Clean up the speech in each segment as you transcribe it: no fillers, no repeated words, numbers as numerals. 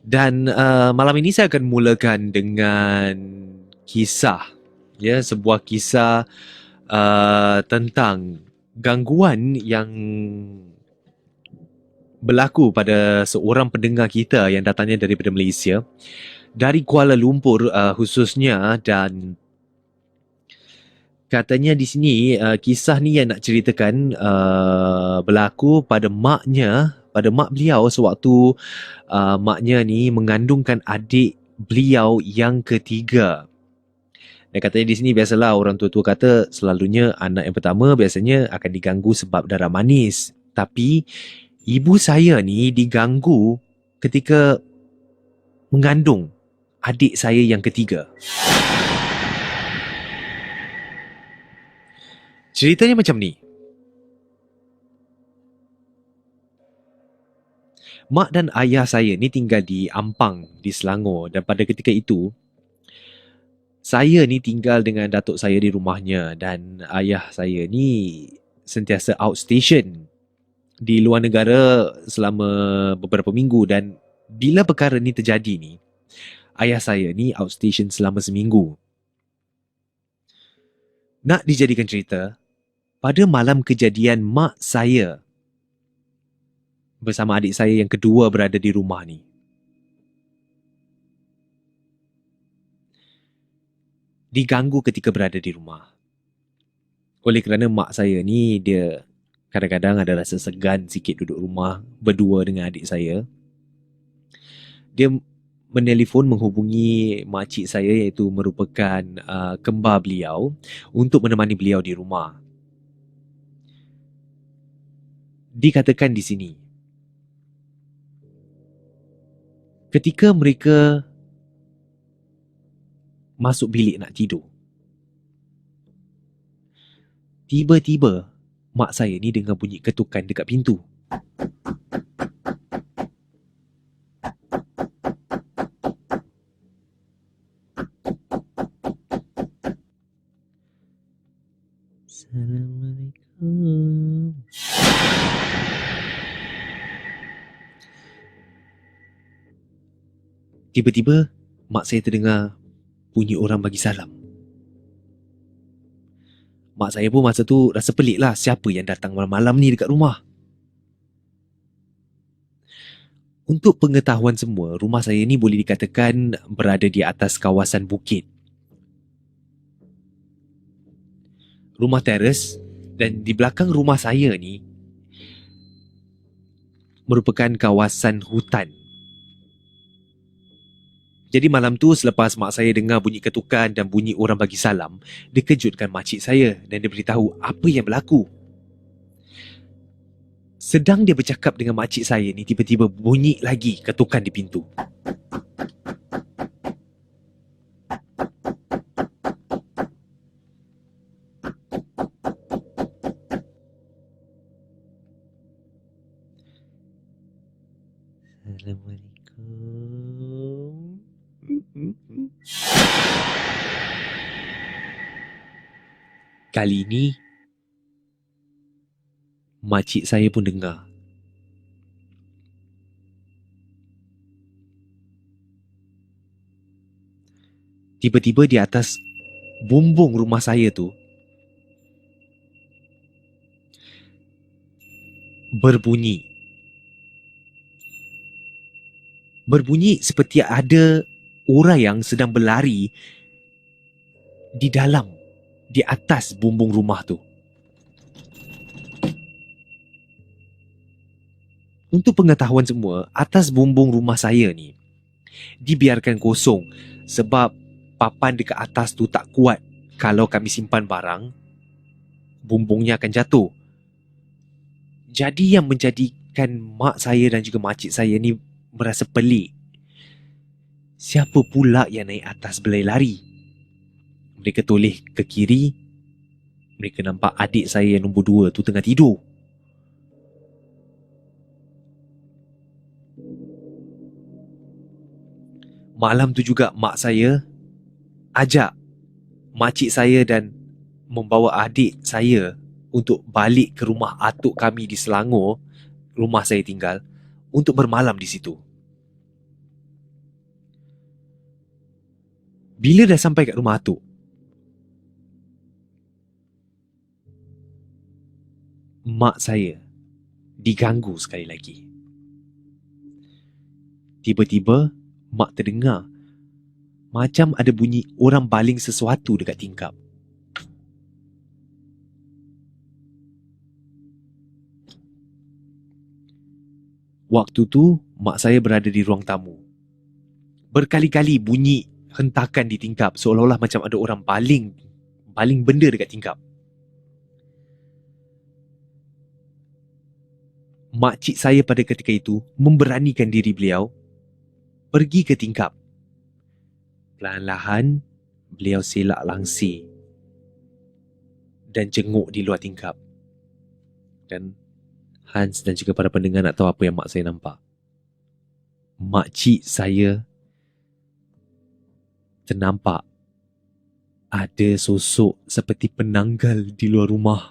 Dan malam ini saya akan mulakan dengan kisah, ya, sebuah kisah tentang gangguan yang berlaku pada seorang pendengar kita yang datangnya daripada Malaysia, dari Kuala Lumpur khususnya. Dan katanya di sini kisah ni yang nak ceritakan berlaku pada mak beliau sewaktu maknya ni mengandungkan adik beliau yang ketiga. Dan katanya di sini biasalah orang tua-tua kata selalunya anak yang pertama biasanya akan diganggu sebab darah manis. Tapi ibu saya ni diganggu ketika mengandung adik saya yang ketiga. Ceritanya macam ni. Mak dan ayah saya ni tinggal di Ampang, di Selangor. Dan pada ketika itu, saya ni tinggal dengan datuk saya di rumahnya. Dan ayah saya ni sentiasa outstation di luar negara selama beberapa minggu. Dan bila perkara ni terjadi ni, ayah saya ni outstation selama seminggu. Nak dijadikan cerita, pada malam kejadian mak saya bersama adik saya yang kedua berada di rumah ni, diganggu ketika berada di rumah. Oleh kerana mak saya ni dia kadang-kadang ada rasa segan sikit duduk rumah berdua dengan adik saya. Dia menelefon menghubungi makcik saya iaitu merupakan kembar beliau untuk menemani beliau di rumah. Dikatakan di sini, ketika mereka masuk bilik nak tidur, tiba-tiba mak saya ni dengar bunyi ketukan dekat pintu. Assalamualaikum. Tiba-tiba mak saya terdengar bunyi orang bagi salam. Mak saya pun masa tu rasa pelik lah, siapa yang datang malam-malam ni dekat rumah. Untuk pengetahuan semua, rumah saya ni boleh dikatakan berada di atas kawasan bukit. Rumah teres, dan di belakang rumah saya ni merupakan kawasan hutan. Jadi malam tu selepas mak saya dengar bunyi ketukan dan bunyi orang bagi salam, dia kejutkan makcik saya dan dia beritahu apa yang berlaku. Sedang dia bercakap dengan makcik saya ni, tiba-tiba bunyi lagi ketukan di pintu. Assalamualaikum. Kali ini makcik saya pun dengar. Tiba-tiba di atas bumbung rumah saya tu berbunyi. Berbunyi seperti ada orang yang sedang berlari di dalam, di atas bumbung rumah tu. Untuk pengetahuan semua, atas bumbung rumah saya ni dibiarkan kosong sebab papan dekat atas tu tak kuat. Kalau kami simpan barang, bumbungnya akan jatuh. Jadi yang menjadikan mak saya dan juga makcik saya ni merasa pelik. Siapa pula yang naik atas berlari-lari? Mereka toleh ke kiri. Mereka nampak adik saya yang nombor 2 tu tengah tidur. Malam tu juga mak saya ajak makcik saya dan membawa adik saya untuk balik ke rumah atuk kami di Selangor, rumah saya tinggal, untuk bermalam di situ. Bila dah sampai kat rumah atuk, mak saya diganggu sekali lagi. Tiba-tiba mak terdengar macam ada bunyi orang baling sesuatu dekat tingkap. Waktu tu mak saya berada di ruang tamu. Berkali-kali bunyi hentakan di tingkap, seolah-olah macam ada orang baling benda dekat tingkap. Makcik saya pada ketika itu memberanikan diri beliau pergi ke tingkap. Perlahan-lahan beliau selak langsir dan jenguk di luar tingkap. Dan Hans dan juga para pendengar nak tahu apa yang mak saya nampak. Makcik saya ternampak ada sosok seperti penanggal di luar rumah.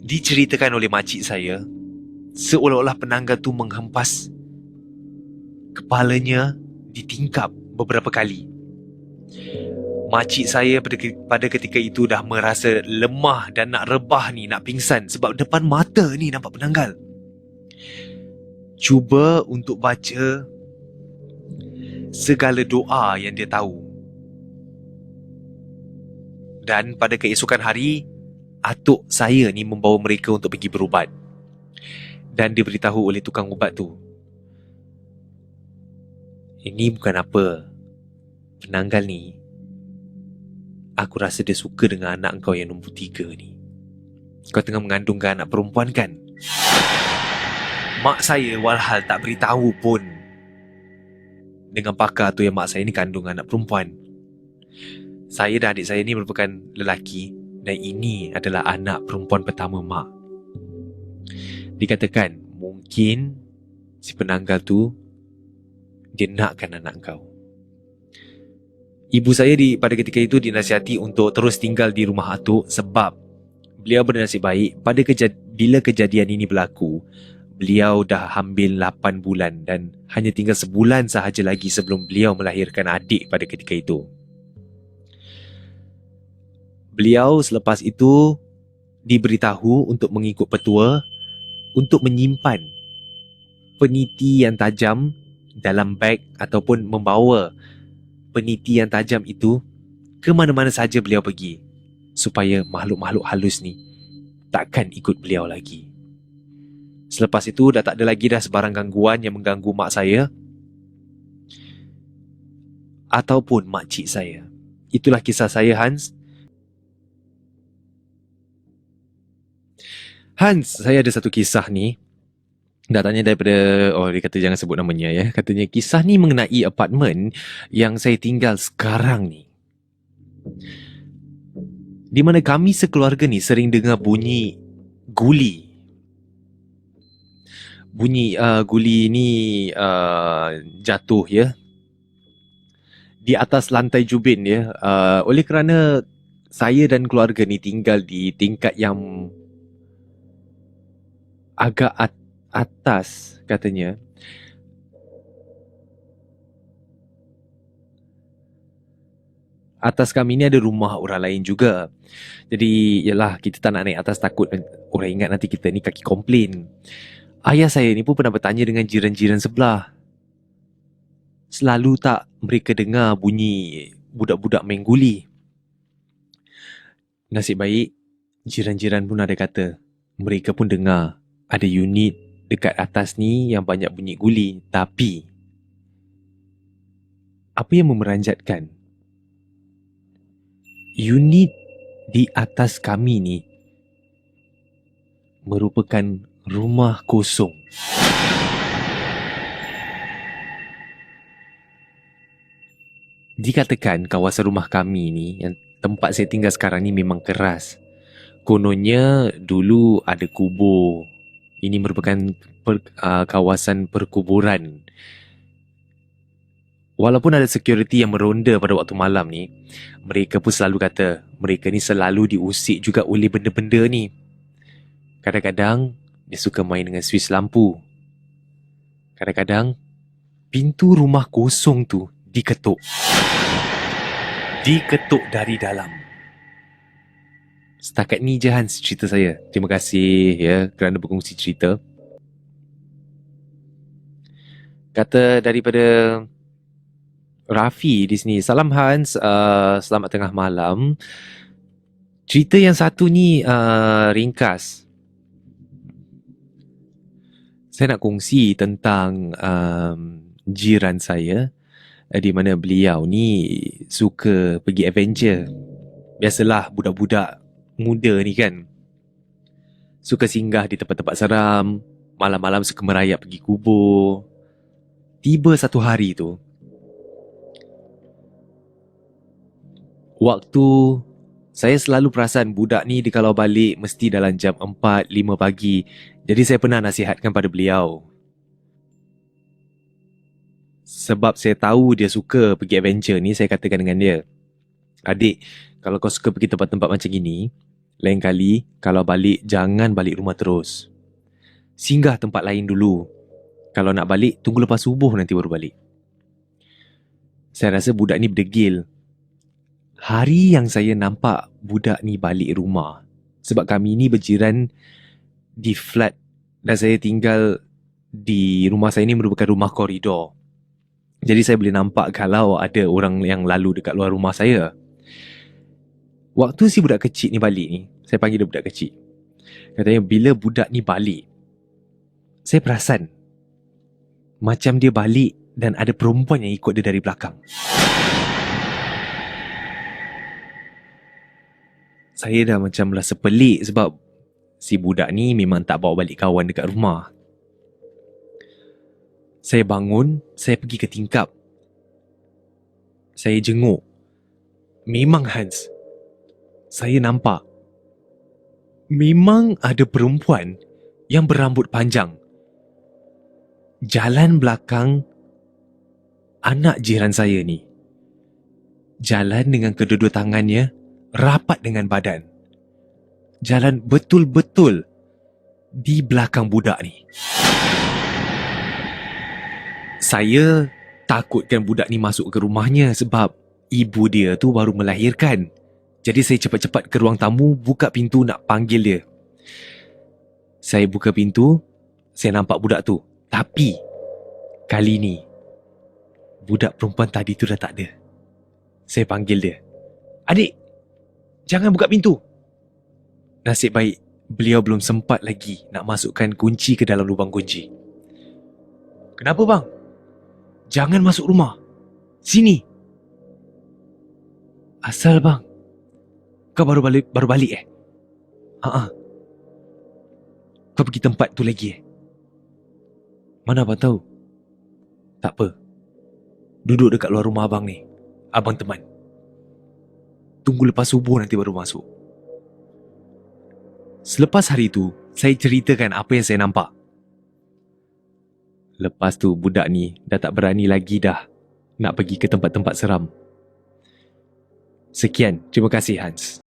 Diceritakan oleh makcik saya, seolah-olah penanggal tu menghempas kepalanya di tingkap beberapa kali. Makcik saya pada ketika itu dah merasa lemah dan nak rebah ni, nak pingsan sebab depan mata ni nampak penanggal. Cuba untuk baca segala doa yang dia tahu. Dan pada keesokan hari, atuk saya ni membawa mereka untuk pergi berubat. Dan diberitahu oleh tukang ubat tu, ini bukan apa, penanggal ni, aku rasa dia suka dengan anak kau yang nombor 3 ni. Kau tengah mengandungkan anak perempuan kan? Mak saya walhal tak beritahu pun dengan pakar tu yang mak saya ni kandung anak perempuan. Saya dan adik saya ni merupakan lelaki dan ini adalah anak perempuan pertama mak. Dikatakan mungkin si penanggal tu dia nakkan anak kau. Ibu saya pada ketika itu dinasihati untuk terus tinggal di rumah atuk sebab beliau bernasib baik bila kejadian ini berlaku, beliau dah hamil 8 bulan dan hanya tinggal sebulan sahaja lagi sebelum beliau melahirkan adik pada ketika itu. Beliau selepas itu diberitahu untuk mengikut petua untuk menyimpan peniti yang tajam dalam beg ataupun membawa peniti yang tajam itu ke mana-mana saja beliau pergi supaya makhluk-makhluk halus ni takkan ikut beliau lagi. Selepas itu dah tak ada lagi dah sebarang gangguan yang mengganggu mak saya ataupun makcik saya. Itulah kisah saya, Hans. Hans, saya ada satu kisah ni. Datangnya daripada, dia kata jangan sebut namanya ya. Katanya kisah ni mengenai apartmen yang saya tinggal sekarang ni. Di mana kami sekeluarga ni sering dengar bunyi guli. Bunyi guli ni jatuh ya di atas lantai jubin ya. Oleh kerana saya dan keluarga ni tinggal di tingkat yang agak atas katanya. Atas kami ni ada rumah orang lain juga. Jadi yalah, kita tak nak naik atas, takut orang ingat nanti kita ni kaki komplain. Ayah saya ni pun pernah bertanya dengan jiran-jiran sebelah. Selalu tak mereka dengar bunyi budak-budak main guli. Nasib baik jiran-jiran pun ada kata mereka pun dengar ada unit dekat atas ni yang banyak bunyi guli. Tapi apa yang memeranjatkan, unit di atas kami ni merupakan rumah kosong. Dikatakan kawasan rumah kami ni, yang tempat saya tinggal sekarang ni memang keras. Kononnya dulu ada kubur. Ini merupakan kawasan perkuburan. Walaupun ada security yang meronda pada waktu malam ni, mereka pun selalu kata mereka ni selalu diusik juga oleh benda-benda ni. Kadang-kadang dia suka main dengan suis lampu. Kadang-kadang, pintu rumah kosong tu diketuk. Diketuk dari dalam. Setakat ni je Hans cerita saya. Terima kasih ya kerana berkongsi cerita. Kata daripada Rafi di sini, salam Hans, selamat tengah malam. Cerita yang satu ni ringkas. Saya nak kongsi tentang jiran saya, di mana beliau ni suka pergi adventure. Biasalah budak-budak muda ni kan, suka singgah di tempat-tempat seram, malam-malam suka merayap pergi kubur. Tiba satu hari tu, waktu saya selalu perasan budak ni dia kalau balik mesti dalam jam 4, 5 pagi. Jadi saya pernah nasihatkan pada beliau. Sebab saya tahu dia suka pergi adventure ni, saya katakan dengan dia, adik, kalau kau suka pergi tempat-tempat macam gini, lain kali kalau balik jangan balik rumah terus. Singgah tempat lain dulu. Kalau nak balik, tunggu lepas subuh nanti baru balik. Saya rasa budak ni berdegil. Hari yang saya nampak budak ni balik rumah, sebab kami ni berjiran di flat dan saya tinggal di rumah saya ni merupakan rumah koridor. Jadi saya boleh nampak kalau ada orang yang lalu dekat luar rumah saya. Waktu si budak kecil ni balik ni, saya panggil dia budak kecil. Katanya bila budak ni balik, saya perasan macam dia balik dan ada perempuan yang ikut dia dari belakang. Saya dah macam rasa pelik sebab si budak ni memang tak bawa balik kawan dekat rumah. Saya bangun, saya pergi ke tingkap. Saya jenguk. Memang Hans, saya nampak memang ada perempuan yang berambut panjang jalan belakang anak jiran saya ni. Jalan dengan kedua-dua tangannya rapat dengan badan. Jalan betul-betul di belakang budak ni. Saya takutkan budak ni masuk ke rumahnya sebab ibu dia tu baru melahirkan. Jadi saya cepat-cepat ke ruang tamu, buka pintu nak panggil dia. Saya buka pintu, saya nampak budak tu. Tapi kali ni budak perempuan tadi tu dah tak ada. Saya panggil dia, adik, jangan buka pintu. Nasib baik beliau belum sempat lagi nak masukkan kunci ke dalam lubang kunci. Kenapa bang? Jangan masuk rumah. Sini. Asal bang, kau baru balik eh? Kau pergi tempat tu lagi eh? Mana abang tahu? Tak apa. Duduk dekat luar rumah abang ni. Abang teman. Tunggu lepas subuh nanti baru masuk. Selepas hari tu, saya ceritakan apa yang saya nampak. Lepas tu budak ni dah tak berani lagi dah nak pergi ke tempat-tempat seram. Sekian, terima kasih Hans.